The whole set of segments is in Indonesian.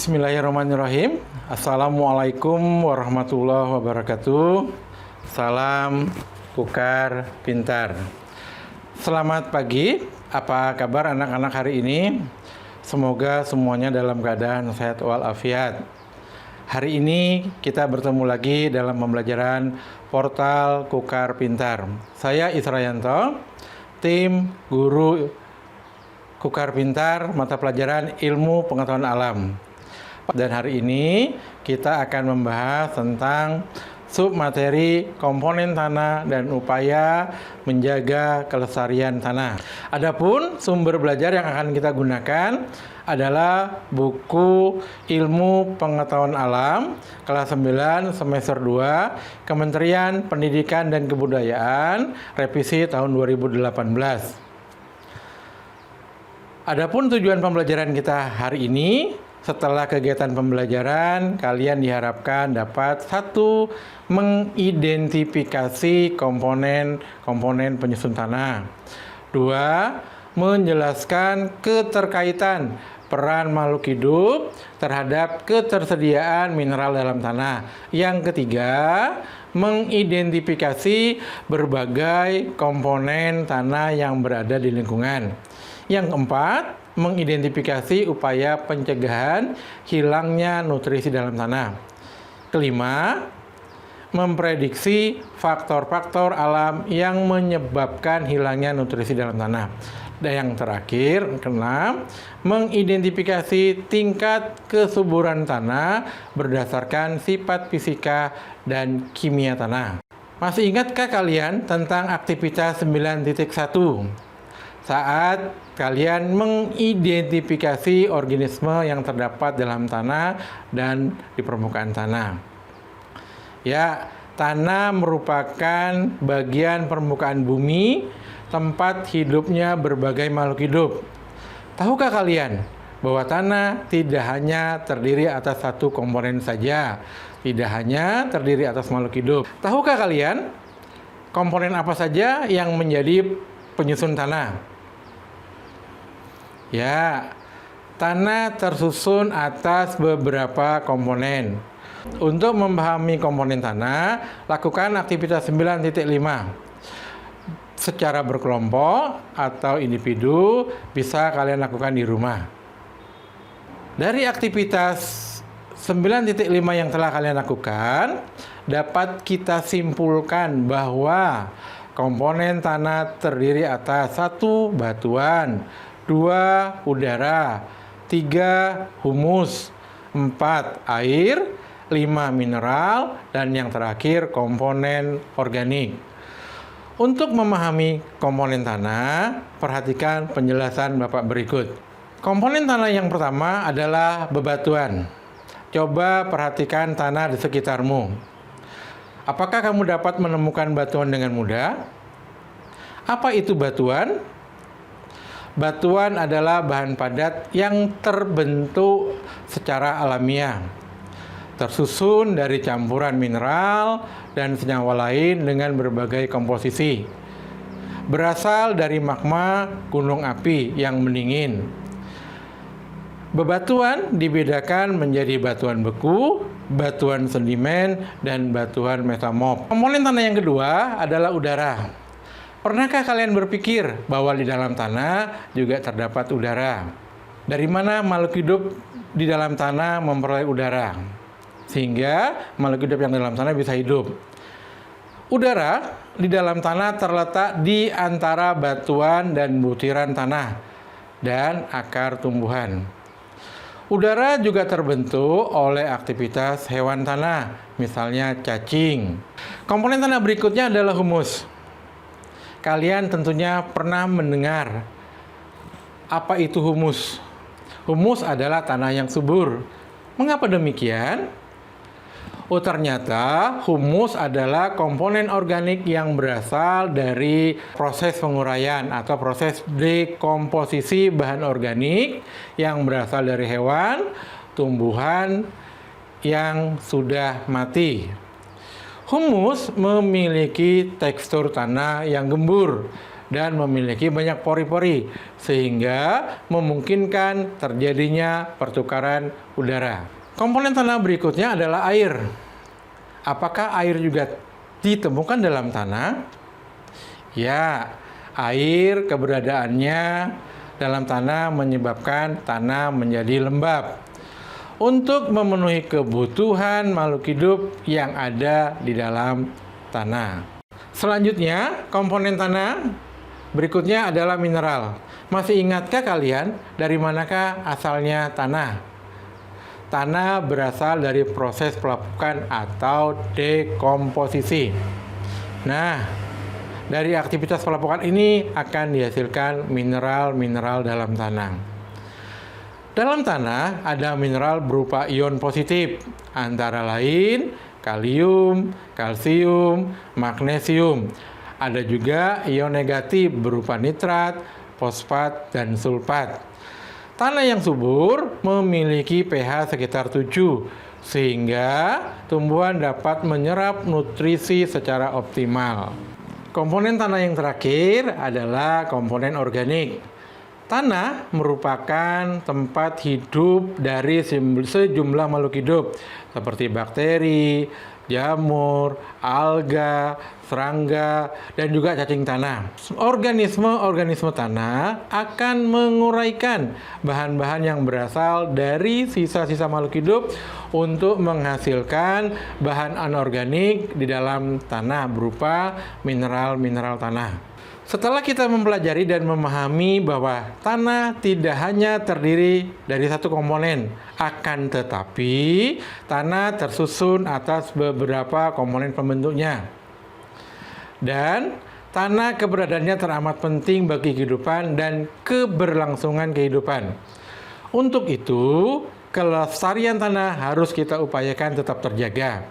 Bismillahirrahmanirrahim. Assalamualaikum warahmatullahi wabarakatuh. Salam Kukar Pintar. Selamat pagi. Apa kabar anak-anak hari ini? Semoga semuanya dalam keadaan sehat walafiat. Hari ini kita bertemu lagi dalam pembelajaran portal Kukar Pintar. Saya Israyanto, tim guru Kukar Pintar mata pelajaran Ilmu Pengetahuan Alam. Dan hari ini kita akan membahas tentang submateri komponen tanah dan upaya menjaga kelestarian tanah. Adapun sumber belajar yang akan kita gunakan adalah buku Ilmu Pengetahuan Alam kelas 9 semester 2 Kementerian Pendidikan dan Kebudayaan revisi tahun 2018. Adapun tujuan pembelajaran kita hari ini, setelah kegiatan pembelajaran, kalian diharapkan dapat 1. Mengidentifikasi komponen penyusun tanah. 2. Menjelaskan keterkaitan peran makhluk hidup terhadap ketersediaan mineral dalam tanah. Yang ketiga, mengidentifikasi berbagai komponen tanah yang berada di lingkungan. Yang keempat, mengidentifikasi upaya pencegahan hilangnya nutrisi dalam tanah. Kelima, memprediksi faktor-faktor alam yang menyebabkan hilangnya nutrisi dalam tanah. Dan yang terakhir, keenam, mengidentifikasi tingkat kesuburan tanah berdasarkan sifat fisika dan kimia tanah. Masih ingatkah kalian tentang aktivitas 9.1? Saat kalian mengidentifikasi organisme yang terdapat dalam tanah dan di permukaan tanah. Ya, tanah merupakan bagian permukaan bumi, tempat hidupnya berbagai makhluk hidup. Tahukah kalian bahwa tanah tidak hanya terdiri atas satu komponen saja, tidak hanya terdiri atas makhluk hidup. Tahukah kalian komponen apa saja yang menjadi penyusun tanah? Ya, tanah tersusun atas beberapa komponen. Untuk memahami komponen tanah, lakukan aktivitas 9.5. Secara berkelompok atau individu bisa kalian lakukan di rumah. Dari aktivitas 9.5 yang telah kalian lakukan, dapat kita simpulkan bahwa komponen tanah terdiri atas 1. Batuan, 2. Udara, 3. Humus, 4. Air, 5. Mineral, dan yang terakhir komponen organik. Untuk memahami komponen tanah, perhatikan penjelasan Bapak berikut. Komponen tanah yang pertama adalah bebatuan. Coba perhatikan tanah di sekitarmu. Apakah kamu dapat menemukan batuan dengan mudah? Apa itu batuan? Batuan adalah bahan padat yang terbentuk secara alamiah, tersusun dari campuran mineral dan senyawa lain dengan berbagai komposisi. Berasal dari magma gunung api yang mendingin. Bebatuan dibedakan menjadi batuan beku, batuan sedimen, dan batuan metamorf. Komponen tanah yang kedua adalah udara. Pernahkah kalian berpikir bahwa di dalam tanah juga terdapat udara? Dari mana makhluk hidup di dalam tanah memperoleh udara? Sehingga makhluk hidup yang di dalam tanah bisa hidup. Udara di dalam tanah terletak di antara batuan dan butiran tanah dan akar tumbuhan. Udara juga terbentuk oleh aktivitas hewan tanah, misalnya cacing. Komponen tanah berikutnya adalah humus. Kalian tentunya pernah mendengar apa itu humus. Humus adalah tanah yang subur. Mengapa demikian? Oh, ternyata humus adalah komponen organik yang berasal dari proses penguraian atau proses dekomposisi bahan organik yang berasal dari hewan, tumbuhan yang sudah mati. Humus memiliki tekstur tanah yang gembur dan memiliki banyak pori-pori sehingga memungkinkan terjadinya pertukaran udara. Komponen tanah berikutnya adalah air. Apakah air juga ditemukan dalam tanah? Ya, air keberadaannya dalam tanah menyebabkan tanah menjadi lembab untuk memenuhi kebutuhan makhluk hidup yang ada di dalam tanah. Selanjutnya, komponen tanah berikutnya adalah mineral. Masih ingatkah kalian dari manakah asalnya tanah? Tanah berasal dari proses pelapukan atau dekomposisi. Nah, dari aktivitas pelapukan ini akan dihasilkan mineral-mineral dalam tanah. Dalam tanah ada mineral berupa ion positif, antara lain kalium, kalsium, magnesium. Ada juga ion negatif berupa nitrat, fosfat, dan sulfat. Tanah yang subur memiliki pH sekitar 7, sehingga tumbuhan dapat menyerap nutrisi secara optimal. Komponen tanah yang terakhir adalah komponen organik. Tanah merupakan tempat hidup dari sejumlah makhluk hidup seperti bakteri, jamur, alga, serangga, dan juga cacing tanah. Organisme-organisme tanah akan menguraikan bahan-bahan yang berasal dari sisa-sisa makhluk hidup untuk menghasilkan bahan anorganik di dalam tanah berupa mineral-mineral tanah. Setelah kita mempelajari dan memahami bahwa tanah tidak hanya terdiri dari satu komponen, akan tetapi tanah tersusun atas beberapa komponen pembentuknya. Dan tanah keberadaannya teramat penting bagi kehidupan dan keberlangsungan kehidupan. Untuk itu, kelestarian tanah harus kita upayakan tetap terjaga.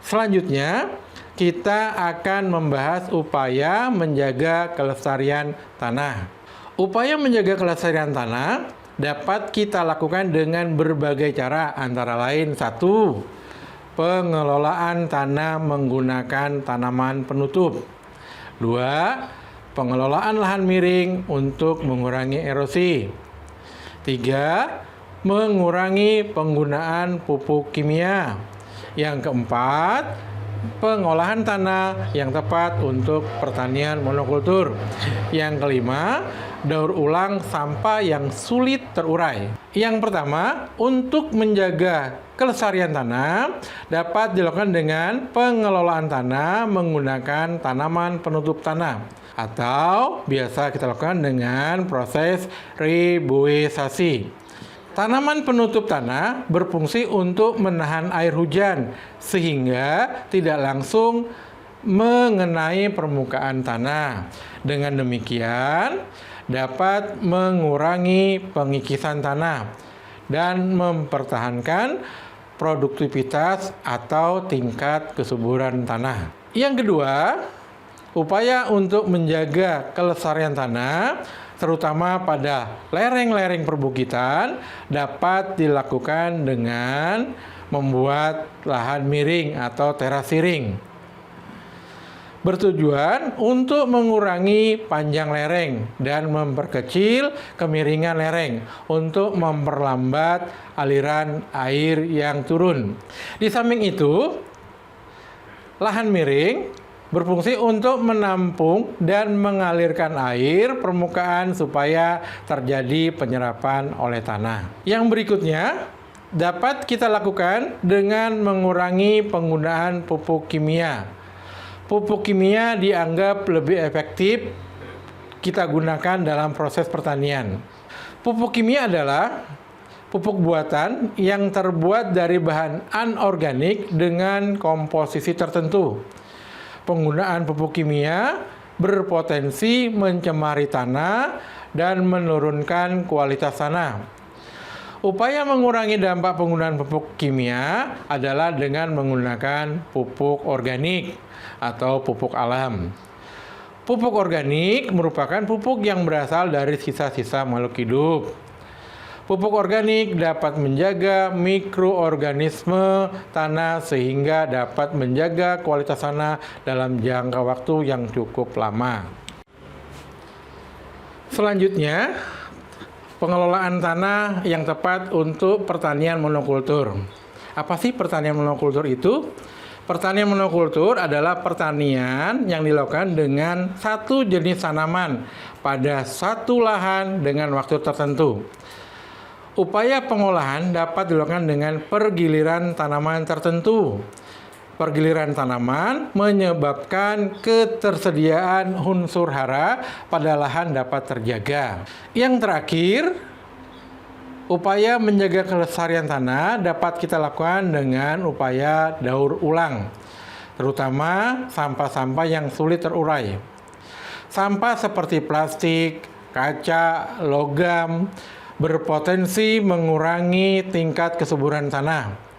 Selanjutnya, kita akan membahas upaya menjaga kelestarian tanah. Upaya menjaga kelestarian tanah dapat kita lakukan dengan berbagai cara, antara lain 1. Pengelolaan tanah menggunakan tanaman penutup. 2. Pengelolaan lahan miring untuk mengurangi erosi. 3. Mengurangi penggunaan pupuk kimia. Yang keempat, pengolahan tanah yang tepat untuk pertanian monokultur. Yang kelima, daur ulang sampah yang sulit terurai. Yang pertama, untuk menjaga kelestarian tanah dapat dilakukan dengan pengelolaan tanah menggunakan tanaman penutup tanah, atau biasa kita lakukan dengan proses riboisasi. Tanaman penutup tanah berfungsi untuk menahan air hujan sehingga tidak langsung mengenai permukaan tanah. Dengan demikian, dapat mengurangi pengikisan tanah dan mempertahankan produktivitas atau tingkat kesuburan tanah. Yang kedua, upaya untuk menjaga kelestarian tanah terutama pada lereng-lereng perbukitan dapat dilakukan dengan membuat lahan miring atau terasiring. Bertujuan untuk mengurangi panjang lereng dan memperkecil kemiringan lereng untuk memperlambat aliran air yang turun. Di samping itu, lahan miring berfungsi untuk menampung dan mengalirkan air permukaan supaya terjadi penyerapan oleh tanah. Yang berikutnya dapat kita lakukan dengan mengurangi penggunaan pupuk kimia. Pupuk kimia dianggap lebih efektif kita gunakan dalam proses pertanian. Pupuk kimia adalah pupuk buatan yang terbuat dari bahan anorganik dengan komposisi tertentu. Penggunaan pupuk kimia berpotensi mencemari tanah dan menurunkan kualitas tanah. Upaya mengurangi dampak penggunaan pupuk kimia adalah dengan menggunakan pupuk organik atau pupuk alam. Pupuk organik merupakan pupuk yang berasal dari sisa-sisa makhluk hidup. Pupuk organik dapat menjaga mikroorganisme tanah sehingga dapat menjaga kualitas tanah dalam jangka waktu yang cukup lama. Selanjutnya, pengelolaan tanah yang tepat untuk pertanian monokultur. Apa sih pertanian monokultur itu? Pertanian monokultur adalah pertanian yang dilakukan dengan satu jenis tanaman pada satu lahan dengan waktu tertentu. Upaya pengolahan dapat dilakukan dengan pergiliran tanaman tertentu. Pergiliran tanaman menyebabkan ketersediaan unsur hara pada lahan dapat terjaga. Yang terakhir, upaya menjaga kelestarian tanah dapat kita lakukan dengan upaya daur ulang, terutama sampah-sampah yang sulit terurai. Sampah seperti plastik, kaca, logam berpotensi mengurangi tingkat kesuburan tanah.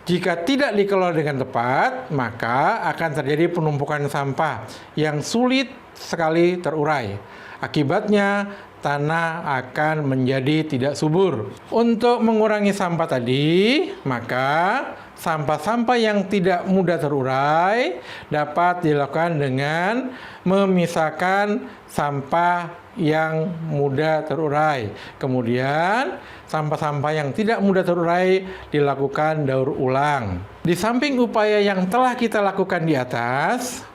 Jika tidak dikelola dengan tepat, maka akan terjadi penumpukan sampah yang sulit sekali terurai. Akibatnya, tanah akan menjadi tidak subur. Untuk mengurangi sampah tadi, maka sampah-sampah yang tidak mudah terurai dapat dilakukan dengan memisahkan sampah yang mudah terurai. Kemudian, sampah-sampah yang tidak mudah terurai dilakukan daur ulang. Di samping upaya yang telah kita lakukan di atas,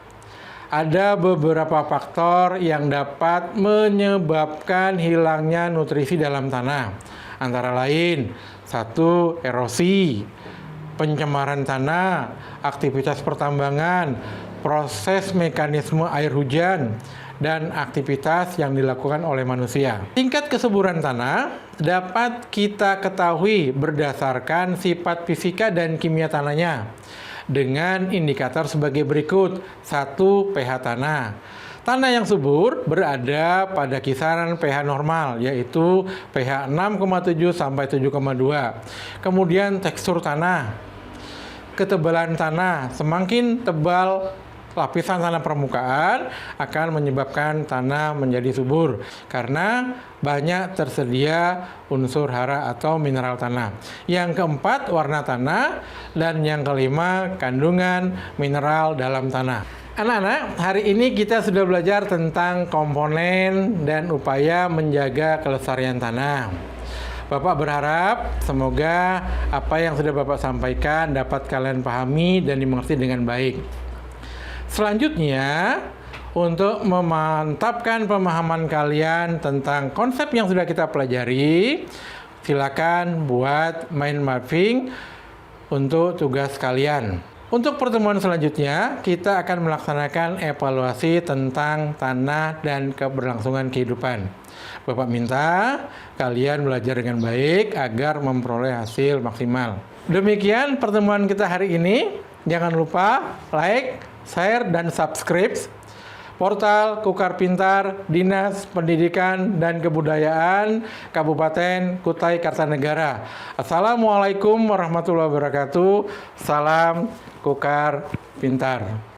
ada beberapa faktor yang dapat menyebabkan hilangnya nutrisi dalam tanah. Antara lain, 1. Erosi, pencemaran tanah, aktivitas pertambangan, proses mekanisme air hujan, dan aktivitas yang dilakukan oleh manusia. Tingkat kesuburan tanah dapat kita ketahui berdasarkan sifat fisika dan kimia tanahnya dengan indikator sebagai berikut. 1. pH tanah. Tanah yang subur berada pada kisaran pH normal, yaitu pH 6,7 sampai 7,2. Kemudian tekstur tanah. Ketebalan tanah, semakin tebal lapisan tanah permukaan akan menyebabkan tanah menjadi subur karena banyak tersedia unsur hara atau mineral tanah. Yang keempat, warna tanah, dan yang kelima, kandungan mineral dalam tanah. Anak-anak, hari ini kita sudah belajar tentang komponen dan upaya menjaga kelestarian tanah. Bapak berharap semoga apa yang sudah Bapak sampaikan dapat kalian pahami dan dimengerti dengan baik. Selanjutnya, untuk memantapkan pemahaman kalian tentang konsep yang sudah kita pelajari, silakan buat mind mapping untuk tugas kalian. Untuk pertemuan selanjutnya, kita akan melaksanakan evaluasi tentang tanah dan keberlangsungan kehidupan. Bapak minta kalian belajar dengan baik agar memperoleh hasil maksimal. Demikian pertemuan kita hari ini. Jangan lupa like, share, dan subscribe portal Kukar Pintar Dinas Pendidikan dan Kebudayaan Kabupaten Kutai Kartanegara. Assalamualaikum warahmatullahi wabarakatuh. Salam Kukar Pintar.